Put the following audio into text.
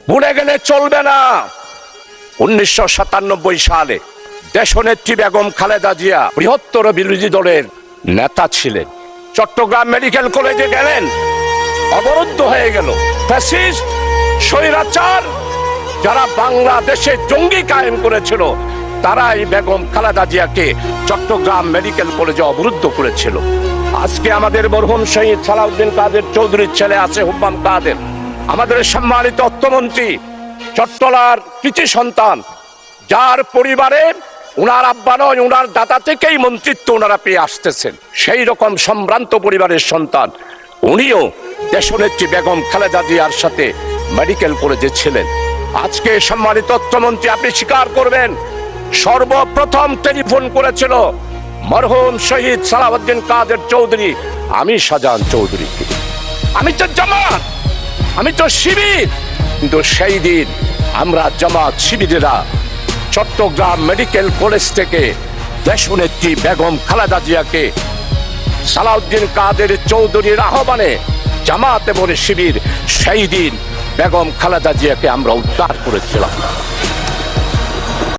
ভুলে গেলে চলবে না। 1997 সালে দেশনেত্রী বেগম খালেদা জিয়া বৃহত্তর বিরোধী দলের নেতা ছিলেন। চট্টগ্রাম মেডিকেল কলেজে গেলেন, অবরুদ্ধ হয়ে গেল। ফ্যাসিস্ট স্বৈরাচার যারা বাংলাদেশে জঙ্গি কায়েম করেছিল, তারাই বেগম খালেদা জিয়াকে চট্টগ্রাম মেডিকেল কলেজে অবরুদ্ধ করেছিল। আজকে আমাদের মরহুম শহীদ সালাউদ্দিন কাদের চৌধুরীর ছেলে আছে হুম্মাম কাদের, আমাদের সম্মানিত অর্থমন্ত্রী, চট্টলার কৃতি সন্তান, যার পরিবারে উনার আব্বা নয়, উনার দাদা থেকেই মন্ত্রিত্ব ওনারা পেয়ে আসতেছেন। সেই রকম সম্ভ্রান্ত পরিবারের সন্তান উনিও দেশনেত্রী বেগম খালেদা জিয়ার সাথে মেডিকেল কলেজে ছিলেন। আজকে সম্মানিত অর্থমন্ত্রী, আপনি স্বীকার করবেন, সর্বপ্রথম টেলিফোন করেছিল মরহুম শহীদ সালাউদ্দিন কাদের চৌধুরী আমি শাহজাহান চৌধুরীকে। আমি তো জামাত, আমি তো শিবির, কিন্তু সেই দিন আমরা জামাত শিবিরেরা চট্টগ্রাম মেডিকেল কলেজ থেকে দেশনেত্রী বেগম খালেদা জিয়াকে সালাউদ্দিন কাদের চৌধুরীর আহ্বানে জামাত এবং শিবির সেই দিন বেগম খালেদা জিয়াকে আমরা উদ্ধার করেছিলাম।